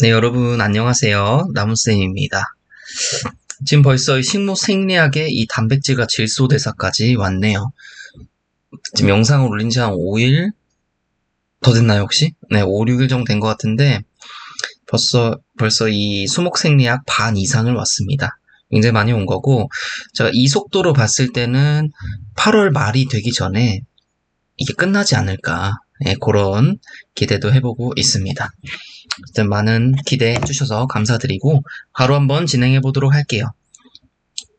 네, 여러분 안녕하세요. 나무쌤입니다. 지금 벌써 이 식물 생리학의 이 단백질과 질소 대사까지 왔네요. 지금 영상을 올린 지 한 5일 더 됐나요, 혹시? 네, 5, 6일 정도 된 것 같은데 벌써 이 수목 생리학 반 이상을 왔습니다. 굉장히 많이 온 거고, 제가 이 속도로 봤을 때는 8월 말이 되기 전에 이게 끝나지 않을까, 네, 그런 기대도 해보고 있습니다. 일단 많은 기대해 주셔서 감사드리고 바로 한번 진행해 보도록 할게요.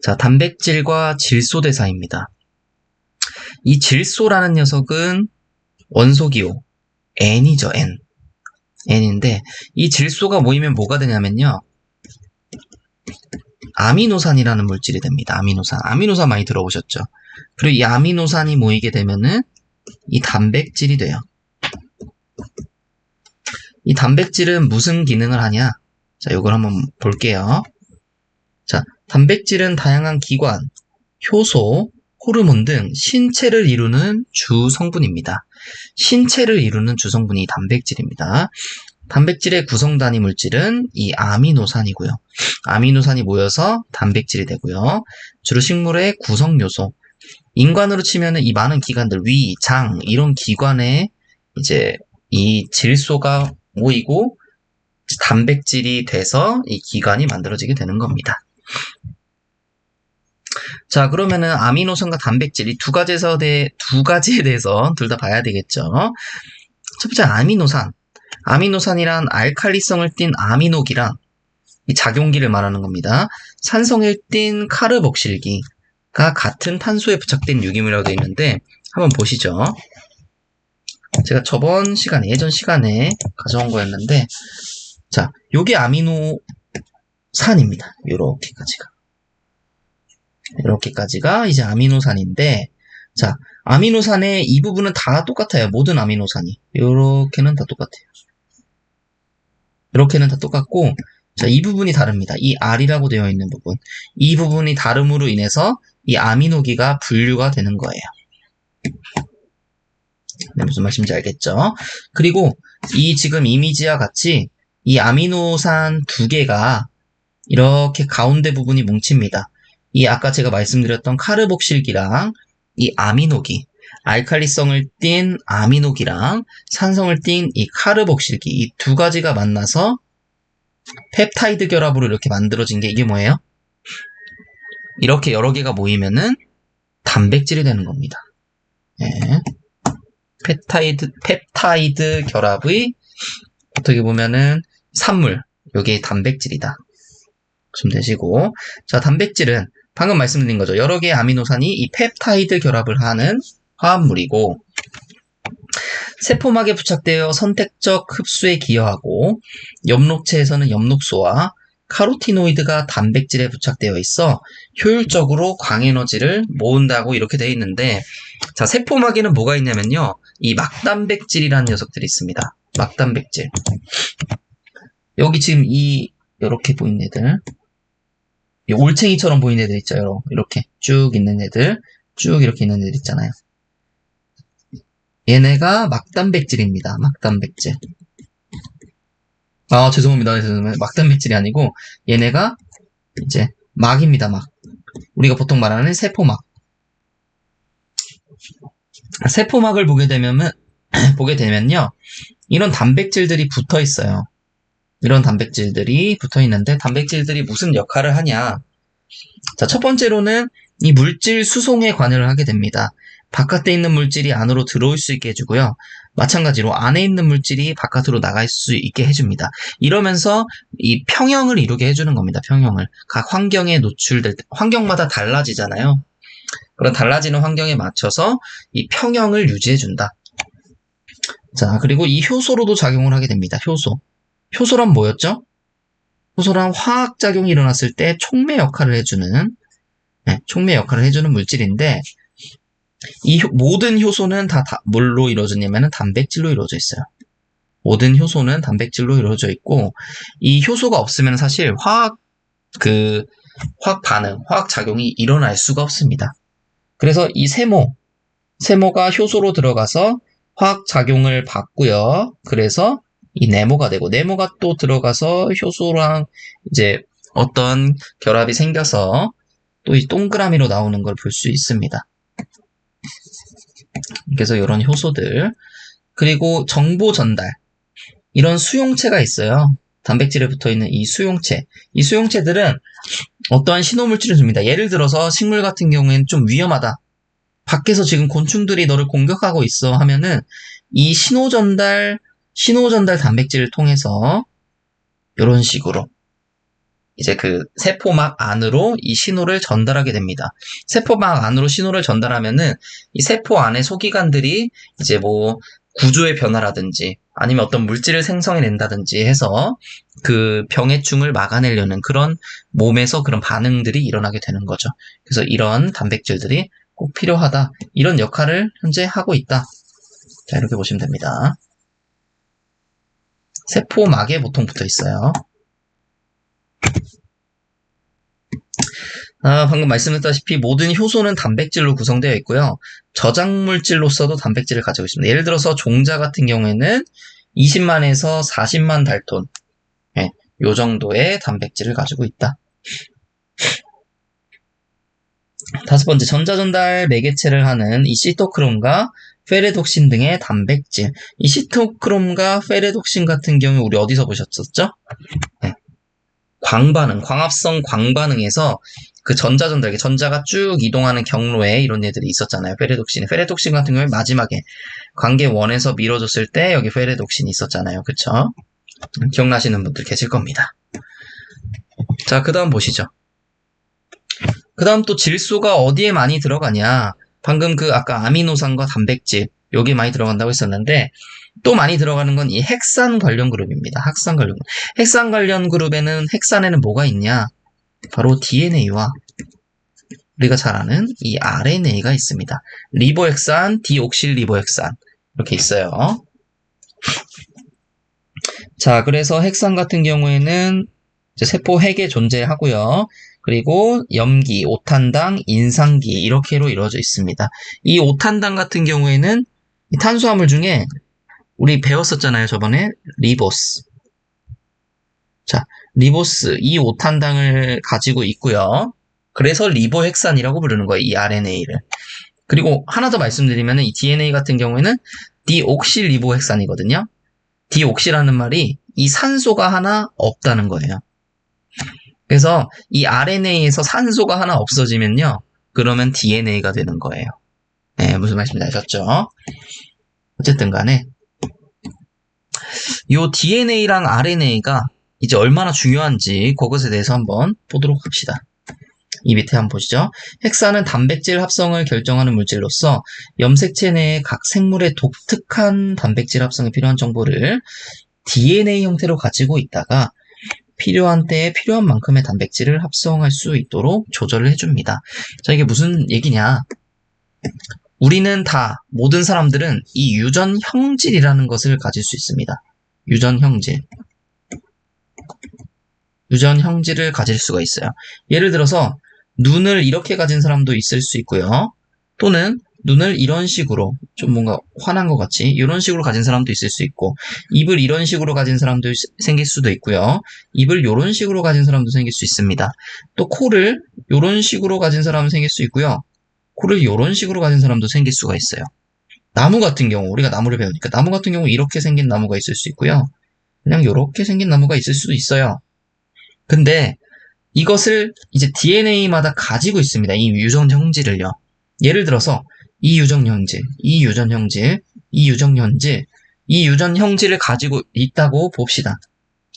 자, 단백질과 질소 대사입니다. 이 질소라는 녀석은 원소기호 N이죠, N. N인데 이 질소가 모이면 뭐가 되냐면요. 아미노산이라는 물질이 됩니다. 아미노산 많이 들어보셨죠? 그리고 이 아미노산이 모이게 되면은 이 단백질이 돼요. 이 단백질은 무슨 기능을 하냐? 자, 이걸 한번 볼게요. 자, 단백질은 다양한 기관, 효소, 호르몬 등 신체를 이루는 주성분입니다. 신체를 이루는 주성분이 단백질입니다. 단백질의 구성 단위 물질은 이 아미노산이고요. 아미노산이 모여서 단백질이 되고요. 주로 식물의 구성 요소. 인간으로 치면은 이 많은 기관들, 위, 장 이런 기관에 이제 이 질소가 모이고 단백질이 돼서 이 기관이 만들어지게 되는 겁니다. 자, 그러면은 아미노산과 단백질 이 두 가지에 대해서 둘 다 봐야 되겠죠. 첫 번째 아미노산. 아미노산이란 알칼리성을 띤 아미노기랑 이 작용기를 말하는 겁니다. 산성을 띤 카르복실기가 같은 탄소에 부착된 유기물이라고 되어 있는데 한번 보시죠. 제가 예전 시간에 가져온 거였는데, 자, 요게 아미노산입니다. 요렇게까지가 이제 아미노산인데, 자, 아미노산의 이 부분은 다 똑같아요. 모든 아미노산이. 요렇게는 다 똑같아요. 이렇게는 다 똑같고, 자, 이 부분이 다릅니다. 이 R이라고 되어 있는 부분. 이 부분이 다름으로 인해서 이 아미노기가 분류가 되는 거예요. 네, 무슨 말씀인지 알겠죠? 그리고 이 지금 이미지와 같이 이 아미노산 두 개가 이렇게 가운데 부분이 뭉칩니다. 이 아까 제가 말씀드렸던 카르복실기랑 이 아미노기, 알칼리성을 띤 아미노기랑 산성을 띤 이 카르복실기, 이 두 가지가 만나서 펩타이드 결합으로 이렇게 만들어진 게 이게 뭐예요? 이렇게 여러 개가 모이면은 단백질이 되는 겁니다. 네. 펩타이드 결합의 어떻게 보면은 산물, 요게 단백질이다. 보시면 되시고, 자, 단백질은 방금 말씀드린 거죠. 여러 개의 아미노산이 이 펩타이드 결합을 하는 화합물이고, 세포막에 부착되어 선택적 흡수에 기여하고, 엽록체에서는 엽록소와 카로티노이드가 단백질에 부착되어 있어 효율적으로 광에너지를 모은다고 이렇게 되어 있는데, 자, 세포막에는 뭐가 있냐면요. 이 막단백질이라는 녀석들이 있습니다. 막단백질. 여기 지금 이렇게 보이는 애들. 이 올챙이처럼 보이는 애들 있죠. 이렇게 쭉 있는 애들. 쭉 이렇게 있는 애들 있잖아요. 얘네가 막단백질입니다. 막단백질. 죄송합니다. 막단백질이 아니고 얘네가 이제 막입니다. 막. 우리가 보통 말하는 세포막. 세포막을 보게 되면요. 이런 단백질들이 붙어 있어요. 이런 단백질들이 붙어 있는데 단백질들이 무슨 역할을 하냐. 자, 첫 번째로는 이 물질 수송에 관여를 하게 됩니다. 바깥에 있는 물질이 안으로 들어올 수 있게 해주고요. 마찬가지로 안에 있는 물질이 바깥으로 나갈 수 있게 해줍니다. 이러면서 이 평형을 이루게 해주는 겁니다. 평형을. 각 환경에 노출될 때, 환경마다 달라지잖아요. 그런 달라지는 환경에 맞춰서 이 평형을 유지해준다. 자, 그리고 이 효소로도 작용을 하게 됩니다. 효소란 뭐였죠? 효소란 화학작용이 일어났을 때 촉매 역할을 해주는 물질인데, 이 모든 효소는 다 뭘로 이루어졌냐면 단백질로 이루어져 있어요. 모든 효소는 단백질로 이루어져 있고, 이 효소가 없으면 사실 화학 작용이 일어날 수가 없습니다. 그래서 이 세모가 효소로 들어가서 화학 작용을 받고요. 그래서 이 네모가 되고, 네모가 또 들어가서 효소랑 이제 어떤 결합이 생겨서 또 이 동그라미로 나오는 걸 볼 수 있습니다. 그래서 이런 효소들, 그리고 정보 전달, 이런 수용체가 있어요. 단백질에 붙어있는 이 수용체. 이 수용체들은 어떠한 신호물질을 줍니다. 예를 들어서 식물 같은 경우에는 좀 위험하다. 밖에서 지금 곤충들이 너를 공격하고 있어 하면은 이 신호전달 단백질을 통해서 이런 식으로 이제 그 세포막 안으로 이 신호를 전달하게 됩니다. 세포막 안으로 신호를 전달하면은 이 세포 안의 소기관들이 이제 뭐 구조의 변화라든지 아니면 어떤 물질을 생성해낸다든지 해서 그 병해충을 막아내려는 그런 몸에서 그런 반응들이 일어나게 되는 거죠. 그래서 이런 단백질들이 꼭 필요하다. 이런 역할을 현재 하고 있다. 자, 이렇게 보시면 됩니다. 세포막에 보통 붙어 있어요. 방금 말씀드렸다시피 모든 효소는 단백질로 구성되어 있고요. 저장물질로서도 단백질을 가지고 있습니다. 예를 들어서 종자 같은 경우에는 20만에서 40만 달톤, 요 정도의 단백질을 가지고 있다. 다섯 번째, 전자전달 매개체를 하는 이 시토크롬과 페레독신 등의 단백질. 이 시토크롬과 페레독신 같은 경우 우리 어디서 보셨었죠? 광합성 광반응에서 그 전자전달, 전자가 쭉 이동하는 경로에 이런 애들이 있었잖아요. 페레독신 같은 경우에 마지막에 관계 원에서 밀어줬을 때 여기 페레독신이 있었잖아요. 그쵸? 기억나시는 분들 계실 겁니다. 자, 그 다음 보시죠. 그 다음 또 질소가 어디에 많이 들어가냐. 방금 그 아까 아미노산과 단백질, 여기 많이 들어간다고 했었는데, 또 많이 들어가는 건 이 핵산 관련 그룹입니다. 핵산 관련 그룹에는 핵산에는 뭐가 있냐? 바로 DNA와 우리가 잘 아는 이 RNA가 있습니다. 리보핵산, 디옥실리보핵산 이렇게 있어요. 자, 그래서 핵산 같은 경우에는 이제 세포 핵에 존재하고요. 그리고 염기, 오탄당, 인산기 이렇게로 이루어져 있습니다. 이 오탄당 같은 경우에는 이 탄수화물 중에 우리 배웠었잖아요. 저번에 리보스. 자, 리보스 이 오탄당을 가지고 있고요. 그래서 리보핵산이라고 부르는 거예요. 이 RNA를. 그리고 하나 더 말씀드리면 이 DNA 같은 경우에는 디옥실리보핵산이거든요. 디옥시라는 말이 이 산소가 하나 없다는 거예요. 그래서 이 RNA에서 산소가 하나 없어지면요. 그러면 DNA가 되는 거예요. 네, 무슨 말씀인지 아셨죠? 어쨌든 간에 이 DNA랑 RNA가 이제 얼마나 중요한지 그것에 대해서 한번 보도록 합시다. 이 밑에 한번 보시죠. 핵산은 단백질 합성을 결정하는 물질로서 염색체 내의 각 생물의 독특한 단백질 합성에 필요한 정보를 DNA 형태로 가지고 있다가 필요한 때에 필요한 만큼의 단백질을 합성할 수 있도록 조절을 해줍니다. 자, 이게 무슨 얘기냐? 우리는 다, 모든 사람들은 이 유전 형질이라는 것을 가질 수 있습니다. 유전 형질을 가질 수가 있어요. 예를 들어서 눈을 이렇게 가진 사람도 있을 수 있고요. 또는 눈을 이런 식으로 좀 뭔가 환한 것 같이 이런 식으로 가진 사람도 있을 수 있고, 입을 이런 식으로 가진 사람도 생길 수도 있고요. 입을 이런 식으로 가진 사람도 생길 수 있습니다. 또 코를 이런 식으로 가진 사람은 생길 수 있고요. 코를 이런 식으로 가진 사람도 생길 수가 있어요. 나무 같은 경우, 우리가 나무를 배우니까 나무 같은 경우 이렇게 생긴 나무가 있을 수 있고요. 그냥 이렇게 생긴 나무가 있을 수도 있어요. 근데 이것을 이제 DNA마다 가지고 있습니다. 이 유전 형질을요. 예를 들어서 이 유전 형질을 가지고 있다고 봅시다.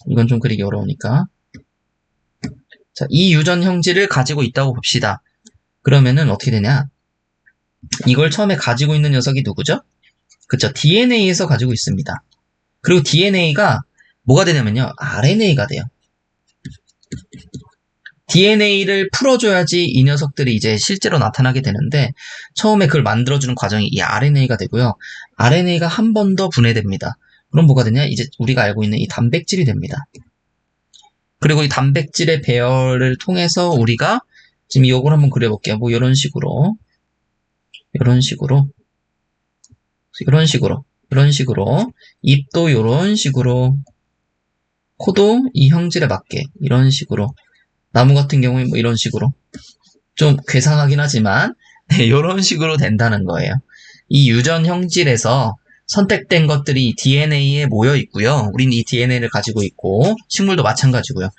이건 좀 그리기 어려우니까. 자, 이 유전 형질을 가지고 있다고 봅시다. 그러면은 어떻게 되냐? 이걸 처음에 가지고 있는 녀석이 누구죠? 그쵸, DNA에서 가지고 있습니다. 그리고 DNA가 뭐가 되냐면요, RNA가 돼요. DNA를 풀어줘야지 이 녀석들이 이제 실제로 나타나게 되는데, 처음에 그걸 만들어주는 과정이 이 RNA가 되고요. RNA가 한 번 더 분해됩니다. 그럼 뭐가 되냐? 이제 우리가 알고 있는 이 단백질이 됩니다. 그리고 이 단백질의 배열을 통해서 우리가 지금 이걸 한번 그려볼게요. 뭐 이런 식으로 이런 식으로, 잎도 이런 식으로, 코도 이 형질에 맞게 이런 식으로, 나무 같은 경우에 뭐 이런 식으로 좀 괴상하긴 하지만 이런 식으로 된다는 거예요. 이 유전 형질에서 선택된 것들이 DNA에 모여 있고요. 우린 이 DNA를 가지고 있고 식물도 마찬가지고요.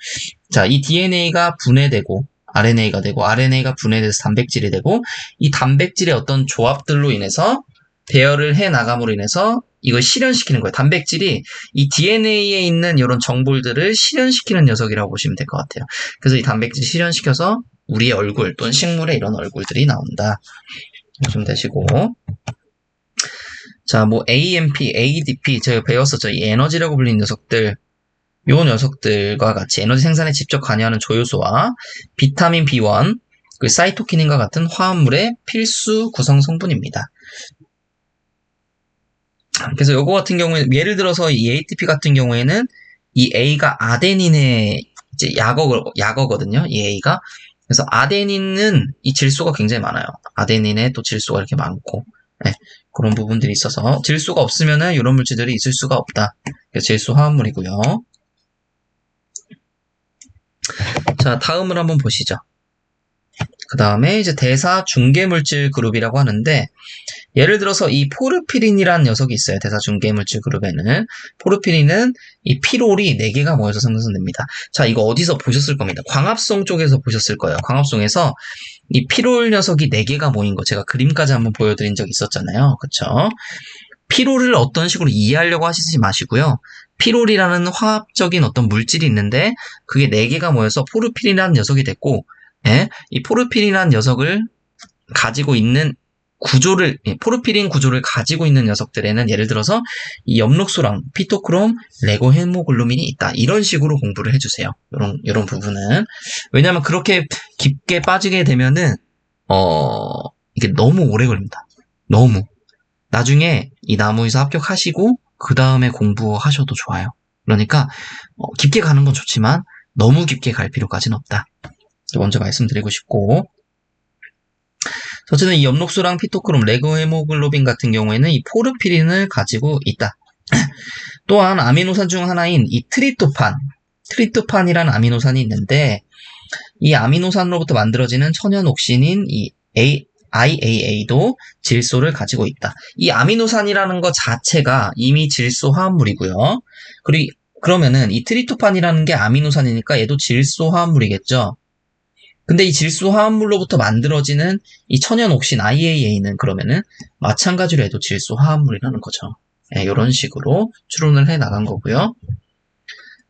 자, 이 DNA가 분해되고 RNA가 되고 RNA가 분해돼서 단백질이 되고 이 단백질의 어떤 조합들로 인해서 배열을 해 나감으로 인해서 이걸 실현시키는 거예요. 단백질이 이 DNA에 있는 이런 정보들을 실현시키는 녀석이라고 보시면 될 것 같아요. 그래서 이 단백질 실현시켜서 우리의 얼굴 또는 식물의 이런 얼굴들이 나온다. 좀 되시고. 자, 뭐 AMP, ADP 저희가 배웠었죠. 이 에너지라고 불리는 녀석들. 요 녀석들과 같이 에너지 생산에 직접 관여하는 조효소와 비타민 B1, 그 사이토키닌과 같은 화합물의 필수 구성 성분입니다. 그래서 요거 같은 경우에 예를 들어서 이 ATP 같은 경우에는 이 A가 아데닌의 이제 약어거든요. 이 A가. 그래서 아데닌은 이 질소가 굉장히 많아요. 아데닌에 또 질소가 이렇게 많고. 네, 그런 부분들이 있어서 질소가 없으면은 이런 물질들이 있을 수가 없다. 그래서 질소 화합물이고요. 자, 다음을 한번 보시죠. 그 다음에 이제 대사 중개물질 그룹이라고 하는데, 예를 들어서 이 포르피린이라는 녀석이 있어요. 대사 중개물질 그룹에는. 포르피린은 이 피롤이 4개가 모여서 생성됩니다. 자, 이거 어디서 보셨을 겁니다. 광합성 쪽에서 보셨을 거예요. 광합성에서 이 피롤 녀석이 4개가 모인 거 제가 그림까지 한번 보여드린 적 있었잖아요. 그쵸? 피롤을 어떤 식으로 이해하려고 하시지 마시고요. 피롤이라는 화학적인 어떤 물질이 있는데 그게 4개가 모여서 포르피린이라는 녀석이 됐고, 예? 이 포르피린이라는 녀석을 가지고 있는 구조를, 포르피린 구조를 가지고 있는 녀석들에는 예를 들어서 이 엽록소랑 피토크롬, 레고헤모글루민이 있다. 이런 식으로 공부를 해주세요. 이런 부분은. 왜냐면 그렇게 깊게 빠지게 되면은, 이게 너무 오래 걸립니다. 너무. 나중에 이 나무에서 합격하시고, 그 다음에 공부하셔도 좋아요. 그러니까, 깊게 가는 건 좋지만, 너무 깊게 갈 필요까지는 없다. 먼저 말씀드리고 싶고, 어쨌든 이 엽록소랑 피토크롬, 레고헤모글로빈 같은 경우에는 이 포르피린을 가지고 있다. 또한 아미노산 중 하나인 이 트리토판이라는 아미노산이 있는데 이 아미노산으로부터 만들어지는 천연옥신인 이 IAA도 질소를 가지고 있다. 이 아미노산이라는 것 자체가 이미 질소 화합물이고요. 그러면은 이 트리토판이라는 게 아미노산이니까 얘도 질소 화합물이겠죠. 근데 이 질소 화합물로부터 만들어지는 이 천연 옥신 IAA는 그러면은 마찬가지로 해도 질소 화합물이라는 거죠. 네, 이런 식으로 추론을 해 나간 거고요.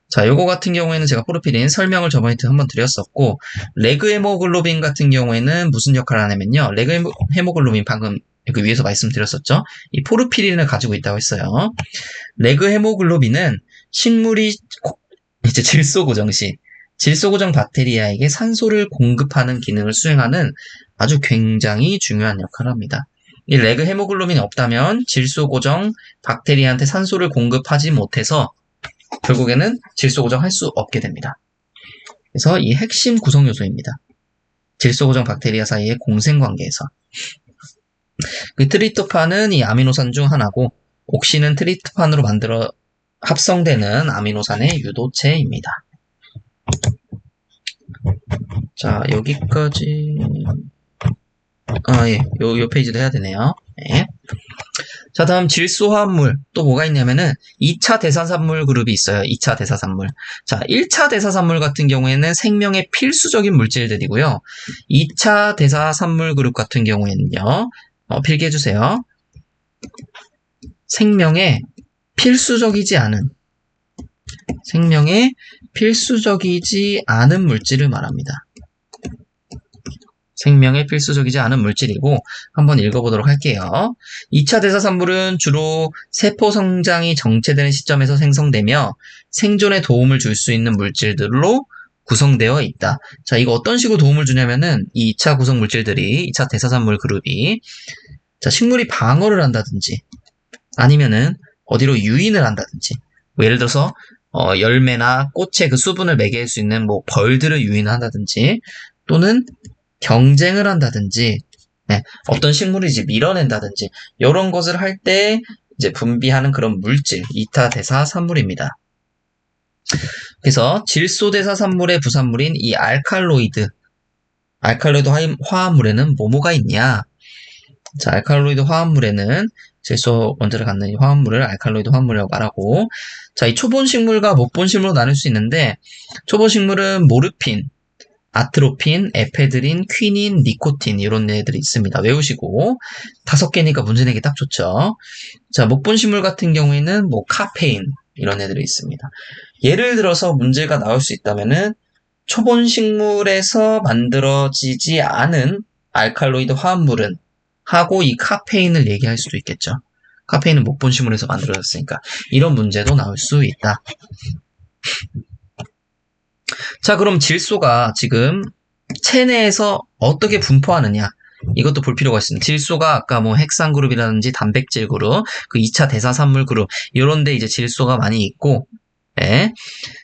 자, 요거 같은 경우에는 제가 포르피린 설명을 저번에 한번 드렸었고, 레그헤모글로빈 같은 경우에는 무슨 역할을 하냐면요. 레그헤모글로빈 방금 그 위에서 말씀드렸었죠. 이 포르피린을 가지고 있다고 했어요. 레그헤모글로빈은 식물이 이제 질소 고정 박테리아에게 산소를 공급하는 기능을 수행하는 아주 굉장히 중요한 역할을 합니다. 이 레그 헤모글로빈이 없다면 질소 고정 박테리아한테 산소를 공급하지 못해서 결국에는 질소 고정할 수 없게 됩니다. 그래서 이 핵심 구성 요소입니다. 질소 고정 박테리아 사이의 공생 관계에서. 그 트리토판은 이 아미노산 중 하나고 옥신은 트리토판으로 만들어 합성되는 아미노산의 유도체입니다. 자, 여기까지. 예. 요 페이지도 해야 되네요. 네. 자, 다음 질소 화합물. 또 뭐가 있냐면은 2차 대사산물 그룹이 있어요. 2차 대사산물. 자, 1차 대사산물 같은 경우에는 생명의 필수적인 물질들이고요. 2차 대사산물 그룹 같은 경우에는요. 필기해주세요. 생명의 필수적이지 않은 물질을 말합니다. 생명에 필수적이지 않은 물질이고 한번 읽어보도록 할게요. 2차 대사산물은 주로 세포 성장이 정체되는 시점에서 생성되며 생존에 도움을 줄 수 있는 물질들로 구성되어 있다. 자, 이거 어떤 식으로 도움을 주냐면은 이 2차 구성 물질들이 2차 대사산물 그룹이 자, 식물이 방어를 한다든지 아니면은 어디로 유인을 한다든지 뭐 예를 들어서 열매나 꽃에 그 수분을 매개할 수 있는 뭐 벌들을 유인한다든지 또는 경쟁을 한다든지 네, 어떤 식물을 이제 밀어낸다든지 이런 것을 할 때 이제 분비하는 그런 물질, 이타대사 산물입니다. 그래서 질소대사 산물의 부산물인 이 알칼로이드 화합물에는 뭐뭐가 있냐? 자, 알칼로이드 화합물에는 질소 원자를 갖는 이 화합물을 알칼로이드 화합물이라고 말하고, 자, 이 초본식물과 목본식물로 나눌 수 있는데, 초본식물은 모르핀, 아트로핀, 에페드린, 퀴닌, 니코틴 이런 애들이 있습니다. 외우시고 5개니까 문제 내기 딱 좋죠. 자, 목본식물 같은 경우에는 뭐 카페인 이런 애들이 있습니다. 예를 들어서 문제가 나올 수 있다면은 초본식물에서 만들어지지 않은 알칼로이드 화합물은 하고 이 카페인을 얘기할 수도 있겠죠. 카페인은 목본식물에서 만들어졌으니까 이런 문제도 나올 수 있다. 자, 그럼 질소가 지금 체내에서 어떻게 분포하느냐? 이것도 볼 필요가 있습니다. 질소가 아까 뭐 핵산 그룹이라든지 단백질 그룹, 그 2차 대사산물 그룹 이런 데 이제 질소가 많이 있고, 예.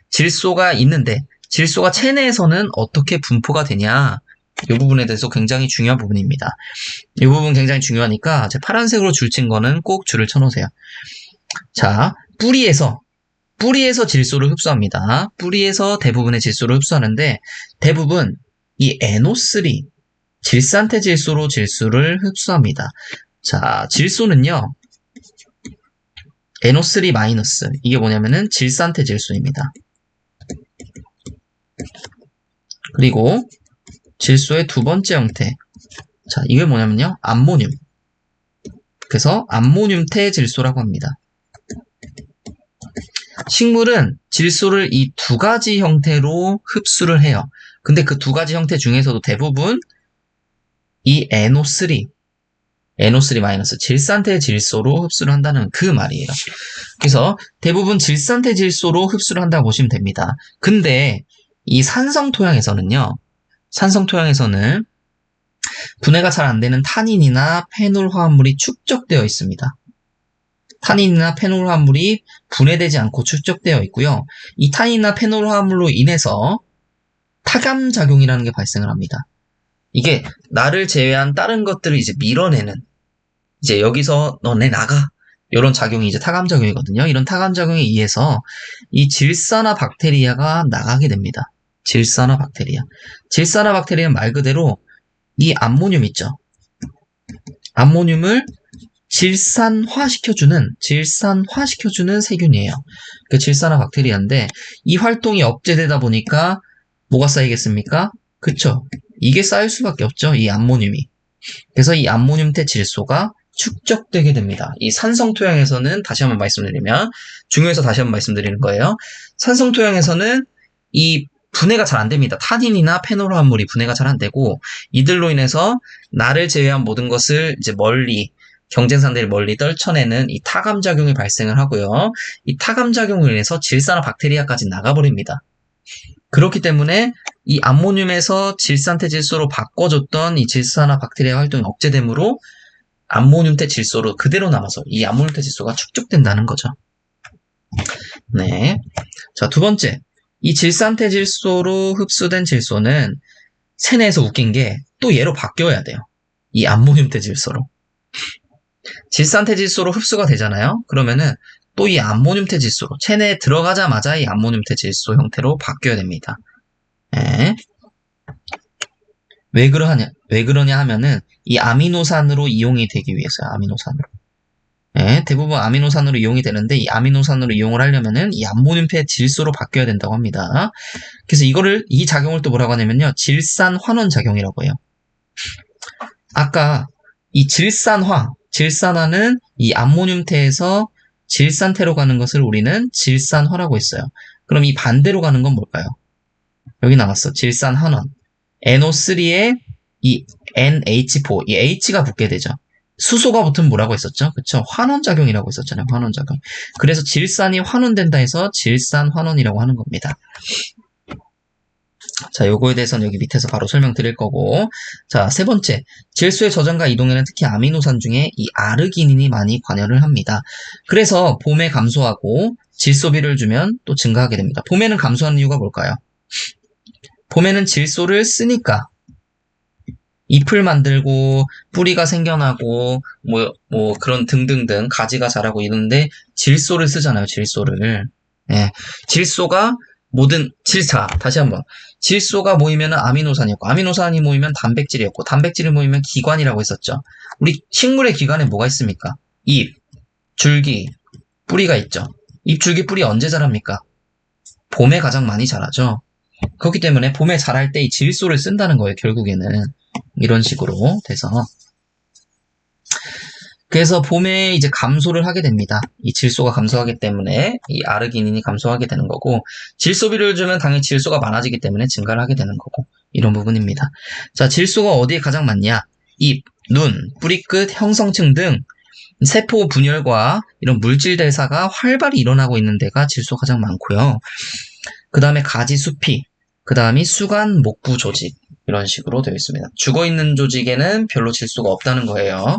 질소가 있는데 질소가 체내에서는 어떻게 분포가 되냐? 이 부분에 대해서 굉장히 중요한 부분입니다. 이 부분 굉장히 중요하니까 제 파란색으로 줄 친 거는 꼭 줄을 쳐놓으세요. 자, 뿌리에서 질소를 흡수합니다. 뿌리에서 대부분의 질소를 흡수하는데 대부분 이 NO3, 질산태 질소로 질소를 흡수합니다. 자, 질소는요. NO3- 이게 뭐냐면은 질산태 질소입니다. 그리고 질소의 두 번째 형태. 자, 이게 뭐냐면요. 암모늄. 그래서 암모늄태 질소라고 합니다. 식물은 질소를 이 두 가지 형태로 흡수를 해요. 근데 그 두 가지 형태 중에서도 대부분 이 NO3, 질산태 질소로 흡수를 한다는 그 말이에요. 그래서 대부분 질산태 질소로 흡수를 한다고 보시면 됩니다. 근데 이 산성 토양에서는 분해가 잘 안 되는 타닌이나 페놀 화합물이 축적되어 있습니다. 타닌이나 페놀 화합물이 분해되지 않고 축적되어 있고요. 이 타닌이나 페놀 화합물로 인해서 타감작용이라는 게 발생을 합니다. 이게 나를 제외한 다른 것들을 이제 밀어내는, 이제 여기서 너네 나가, 이런 작용이 이제 타감작용이거든요. 이런 타감작용에 의해서 이 질산화 박테리아가 나가게 됩니다. 질산화 박테리아 말 그대로 이 암모늄 있죠. 암모늄을 질산화시켜주는 세균이에요. 그 질산화 박테리아인데 이 활동이 억제되다 보니까 뭐가 쌓이겠습니까? 그쵸? 이게 쌓일 수밖에 없죠. 이 암모늄이. 그래서 이 암모늄태 질소가 축적되게 됩니다. 이 산성토양에서는 다시 한번 말씀드리면, 중요해서 다시 한번 말씀드리는 거예요. 산성토양에서는 이 분해가 잘 안 됩니다. 타닌이나 페놀 화합물이 분해가 잘 안 되고, 이들로 인해서 나를 제외한 모든 것을 이제 경쟁상대를 멀리 떨쳐내는 이 타감작용이 발생을 하고요. 이 타감작용으로 인해서 질산화 박테리아까지 나가버립니다. 그렇기 때문에 이 암모늄에서 질산태 질소로 바꿔줬던 이 질산화 박테리아 활동이 억제되므로 암모늄태 질소로 그대로 남아서 이 암모늄태 질소가 축적된다는 거죠. 네. 자, 두 번째. 이 질산태 질소로 흡수된 질소는 체내에서 웃긴 게 또 얘로 바뀌어야 돼요. 이 암모늄태 질소로. 질산태 질소로 흡수가 되잖아요. 그러면은 또 이 암모늄태 질소로 체내에 들어가자마자 이 암모늄태 질소 형태로 바뀌어야 됩니다. 네. 왜 그러냐 하면은 이 아미노산으로 이용이 되기 위해서요. 아미노산으로. 네, 대부분 아미노산으로 이용이 되는데 이 아미노산으로 이용을 하려면은 이 암모늄태 질소로 바뀌어야 된다고 합니다. 그래서 이 작용을 또 뭐라고 하냐면요. 질산환원 작용이라고 해요. 아까 이 질산화는 이 암모늄태에서 질산태로 가는 것을 우리는 질산화라고 했어요. 그럼 이 반대로 가는 건 뭘까요? 여기 나왔어. 질산환원. NO3에 이 NH4, 이 H가 붙게 되죠. 수소가 붙으면 뭐라고 했었죠? 그쵸? 환원작용이라고 했었잖아요. 환원작용. 그래서 질산이 환원된다 해서 질산환원이라고 하는 겁니다. 자, 요거에 대해서는 여기 밑에서 바로 설명드릴 거고. 자, 세 번째. 질소의 저장과 이동에는 특히 아미노산 중에 이 아르기닌이 많이 관여를 합니다. 그래서 봄에 감소하고 질소비를 주면 또 증가하게 됩니다. 봄에는 감소하는 이유가 뭘까요? 봄에는 질소를 쓰니까 잎을 만들고 뿌리가 생겨나고 그런 등등등 가지가 자라고 이러는데 질소를 쓰잖아요. 질소를. 예. 질소가 다시 한번. 질소가 모이면 아미노산이었고 아미노산이 모이면 단백질이었고 단백질이 모이면 기관이라고 했었죠. 우리 식물의 기관에 뭐가 있습니까? 잎, 줄기, 뿌리가 있죠. 잎, 줄기, 뿌리 언제 자랍니까? 봄에 가장 많이 자라죠. 그렇기 때문에 봄에 자랄 때 이 질소를 쓴다는 거예요. 결국에는 이런 식으로 돼서 그래서 봄에 이제 감소를 하게 됩니다. 이 질소가 감소하기 때문에 이 아르기닌이 감소하게 되는 거고 질소비를 주면 당연히 질소가 많아지기 때문에 증가를 하게 되는 거고 이런 부분입니다. 자, 질소가 어디에 가장 많냐? 잎, 눈, 뿌리끝, 형성층 등 세포 분열과 이런 물질 대사가 활발히 일어나고 있는 데가 질소가 가장 많고요. 그 다음에 가지 수피, 그 다음이 수간 목부 조직 이런 식으로 되어 있습니다. 죽어있는 조직에는 별로 질소가 없다는 거예요.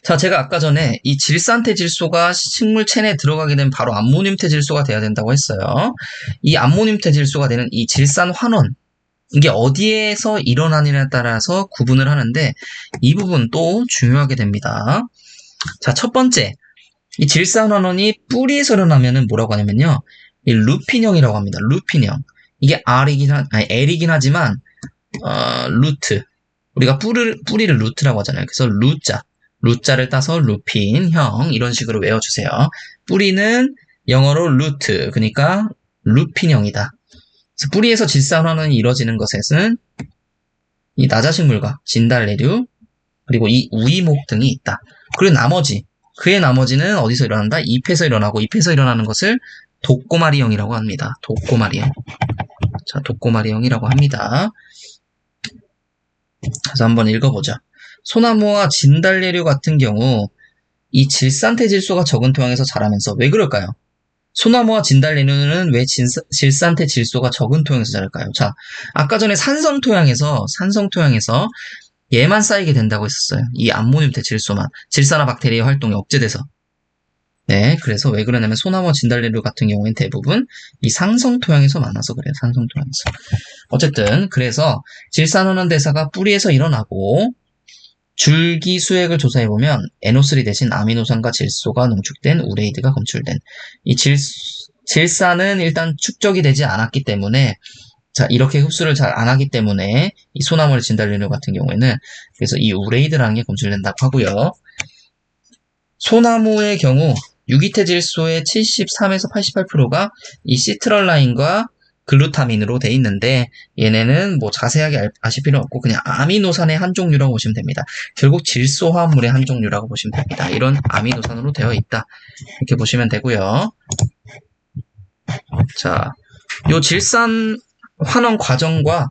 자, 제가 아까 전에 이 질산태 질소가 식물 체내에 들어가게 되면 바로 암모늄태 질소가 돼야 된다고 했어요. 이 암모늄태 질소가 되는 이 질산 환원, 이게 어디에서 일어나느냐에 따라서 구분을 하는데 이 부분도 중요하게 됩니다. 자, 첫 번째, 이 질산 환원이 뿌리에서 일어나면은 뭐라고 하냐면요. 이 루핀형이라고 합니다. 루핀형. 이게 L이긴 하지만 루트. 우리가 뿌리를 루트라고 하잖아요. 그래서 루자를 따서 루핀형 이런 식으로 외워주세요. 뿌리는 영어로 루트, 그러니까 루핀형이다. 그래서 뿌리에서 질산환원이 이루어지는 것에는 이 나자식물과 진달래류 그리고 이 우이목 등이 있다. 그리고 그의 나머지는 어디서 일어난다? 잎에서 일어나고 잎에서 일어나는 것을 독고마리형이라고 합니다. 독고마리형. 자, 독고마리형이라고 합니다. 그래서 한번 읽어보자. 소나무와 진달래류 같은 경우 이 질산태 질소가 적은 토양에서 자라면서 왜 그럴까요? 소나무와 진달래류는 왜 질산태 질소가 적은 토양에서 자랄까요? 자, 아까 전에 산성 토양에서 얘만 쌓이게 된다고 했었어요. 이 암모늄태 질소만 질산화 박테리아의 활동이 억제돼서. 네, 그래서 왜 그러냐면 소나무와 진달래류 같은 경우에는 대부분 이 상성 토양에서 많아서 그래요. 상성 토양에서. 어쨌든 그래서 질산환원 대사가 뿌리에서 일어나고 줄기 수액을 조사해보면 NO3 대신 아미노산과 질소가 농축된 우레이드가 검출된 이 질산은 일단 축적이 되지 않았기 때문에 자, 이렇게 흡수를 잘 안 하기 때문에 이 소나무나 진달래류 같은 경우에는 그래서 이 우레이드라는 게 검출된다고 하고요. 소나무의 경우 유기태 질소의 73에서 88%가 이 시트럴라인과 글루타민으로 돼 있는데 얘네는 뭐 자세하게 아실 필요 없고 그냥 아미노산의 한 종류라고 보시면 됩니다. 결국 질소 화합물의 한 종류라고 보시면 됩니다. 이런 아미노산으로 되어 있다. 이렇게 보시면 되고요. 자, 요 질산 환원 과정과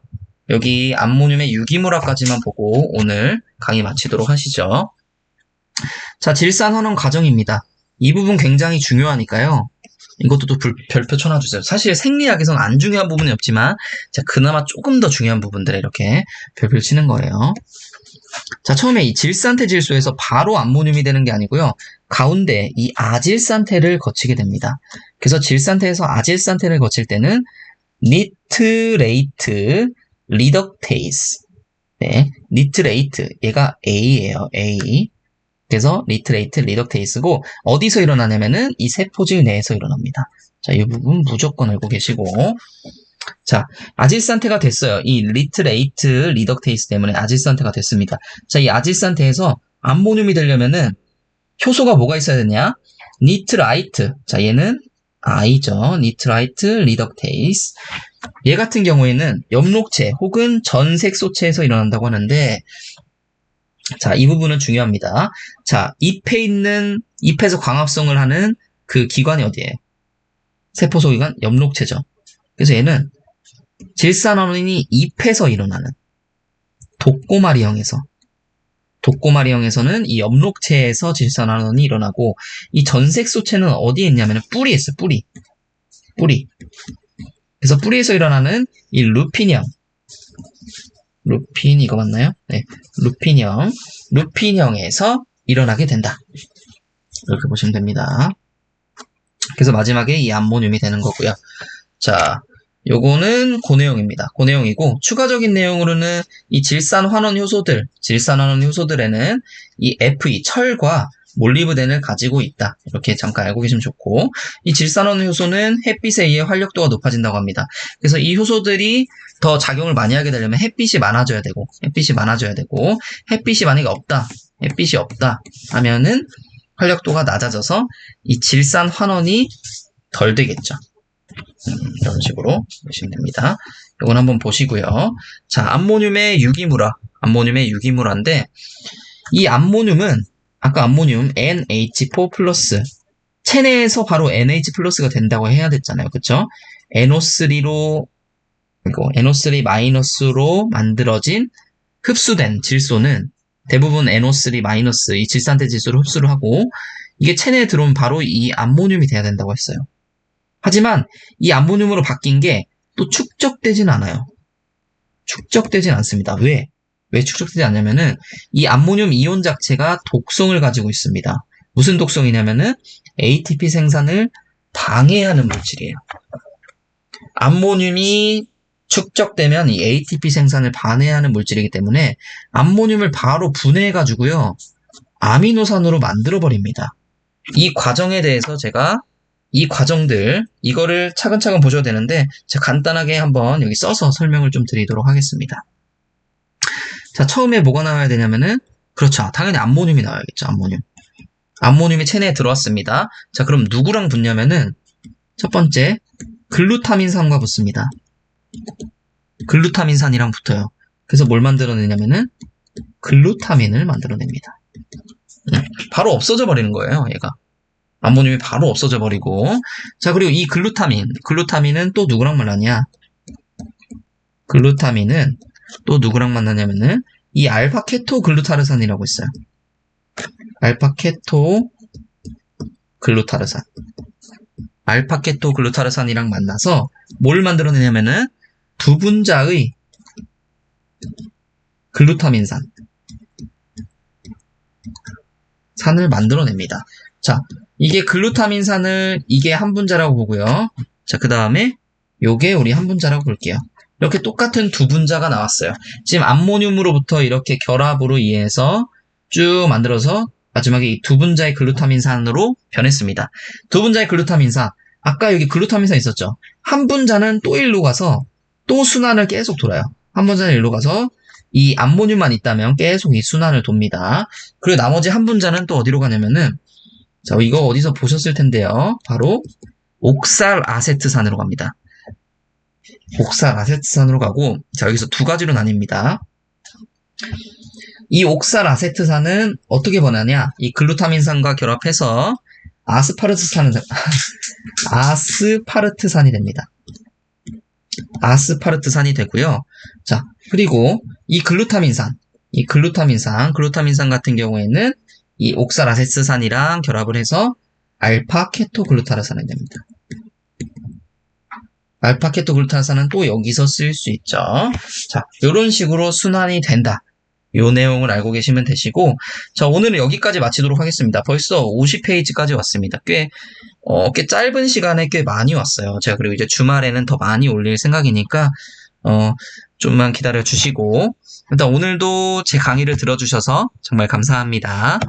여기 암모늄의 유기물학까지만 보고 오늘 강의 마치도록 하시죠. 자, 질산 환원 과정입니다. 이 부분 굉장히 중요하니까요. 이것도 또 별표 쳐놔주세요. 사실 생리학에서는 안 중요한 부분이 없지만 자, 그나마 조금 더 중요한 부분들에 이렇게 별표 치는 거예요. 자, 처음에 이 질산태 질소에서 바로 암모늄이 되는 게 아니고요. 가운데 이 아질산태를 거치게 됩니다. 그래서 질산태에서 아질산태를 거칠 때는 니트레이트 리덕테이스. 네, 니트레이트 얘가 A예요. A. 그래서 니트레이트 리덕테이스고 어디서 일어나냐면은 이 세포질 내에서 일어납니다. 자, 이 부분 무조건 알고 계시고 자, 아질산태가 됐어요. 이 니트레이트 리덕테이스 때문에 아질산태가 됐습니다. 자, 이 아질산태에서 암모늄이 되려면은 효소가 뭐가 있어야 되냐? 니트라이트. 자, 얘는 I죠. 니트라이트 리덕테이스. 얘 같은 경우에는 엽록체 혹은 전색소체에서 일어난다고 하는데 자, 이 부분은 중요합니다. 자, 잎에서 광합성을 하는 그 기관이 어디예요? 세포 소기관 엽록체죠. 그래서 얘는 질산환원이 잎에서 일어나는 독고마리형에서는 이 엽록체에서 질산환원이 일어나고 이 전색소체는 어디에 있냐면 뿌리에 있어요. 뿌리. 그래서 뿌리에서 일어나는 이 루핀형 루핀 이거 맞나요? 네, 루핀형에서 일어나게 된다. 이렇게 보시면 됩니다. 그래서 마지막에 이 암모늄이 되는 거고요. 자, 요거는 그 내용입니다. 그 내용이고, 추가적인 내용으로는 이 질산환원 효소들에는 이 Fe, 철과 몰리브덴을 가지고 있다. 이렇게 잠깐 알고 계시면 좋고, 이 질산환원 효소는 햇빛에 의해 활력도가 높아진다고 합니다. 그래서 이 효소들이 더 작용을 많이 하게 되려면 햇빛이 많아져야 되고, 햇빛이 만약에 햇빛이 없다 하면은 활력도가 낮아져서 이 질산환원이 덜 되겠죠. 이런 식으로 보시면 됩니다. 이건 한번 보시고요. 자, 암모늄의 유기물화인데, 이 암모늄은 아까 암모늄 NH4+, 체내에서 바로 NH 플러스가 된다고 해야 됐잖아요. 그쵸? NO3로, NO3- 만들어진 흡수된 질소는 대부분 NO3- 이 질산태 질소를 흡수를 하고, 이게 체내에 들어오면 바로 이 암모늄이 돼야 된다고 했어요. 하지만 이 암모늄으로 바뀐 게 또 축적되진 않아요. 축적되진 않습니다. 왜 축적되지 않냐면은 이 암모늄 이온 자체가 독성을 가지고 있습니다. 무슨 독성이냐면은 ATP 생산을 방해하는 물질이에요. 암모늄이 축적되면 이 ATP 생산을 방해하는 물질이기 때문에 암모늄을 바로 분해해가지고요, 아미노산으로 만들어버립니다. 이 과정에 대해서 제가 이거를 차근차근 보셔야 되는데, 제가 간단하게 한번 여기 써서 설명을 좀 드리도록 하겠습니다. 자, 처음에 뭐가 나와야 되냐면은, 그렇죠. 당연히 암모늄이 나와야겠죠, 암모늄이 체내에 들어왔습니다. 자, 그럼 누구랑 붙냐면은, 첫 번째, 글루타민산과 붙습니다. 글루타민산이랑 붙어요. 그래서 뭘 만들어내냐면은, 글루타민을 만들어냅니다. 바로 없어져 버리는 거예요, 얘가. 암모늄이 바로 없어져 버리고. 자, 그리고 이 글루타민은 또 누구랑 만나냐? 글루타민은 또 누구랑 만나냐면은 이 알파케토 글루타르산이라고 있어요. 알파케토 글루타르산이랑 만나서 뭘 만들어내냐면은 두 분자의 글루타민산을 만들어냅니다. 자, 이게 글루타민산을 이게 한 분자라고 보고요. 자, 그 다음에 요게 우리 한 분자라고 볼게요. 이렇게 똑같은 두 분자가 나왔어요. 지금 암모늄으로부터 이렇게 결합으로 인해서 쭉 만들어서 마지막에 이 두 분자의 글루타민산으로 변했습니다. 두 분자의 글루타민산, 아까 여기 글루타민산 있었죠? 한 분자는 또 일로 가서 또 순환을 계속 돌아요. 한 분자는 일로 가서 이 암모늄만 있다면 계속 이 순환을 돕니다. 그리고 나머지 한 분자는 또 어디로 가냐면은, 자, 이거 어디서 보셨을 텐데요. 바로 옥살아세트산으로 갑니다. 옥살아세트산으로 가고, 자, 여기서 두 가지로 나뉩니다. 이 옥살아세트산은 어떻게 변하냐? 이 글루타민산과 결합해서 아스파르트산이 됩니다. 아스파르트산이 되고요. 자, 그리고 이 글루타민산 같은 경우에는 이 옥살아세트산이랑 결합을 해서 알파케토글루타르산이 됩니다. 알파케토글루타르산은 또 여기서 쓸 수 있죠. 자, 이런 식으로 순환이 된다. 요 내용을 알고 계시면 되시고, 자, 오늘은 여기까지 마치도록 하겠습니다. 벌써 50페이지까지 왔습니다. 꽤 짧은 시간에 꽤 많이 왔어요. 제가 그리고 이제 주말에는 더 많이 올릴 생각이니까, 좀만 기다려 주시고, 일단 오늘도 제 강의를 들어주셔서 정말 감사합니다.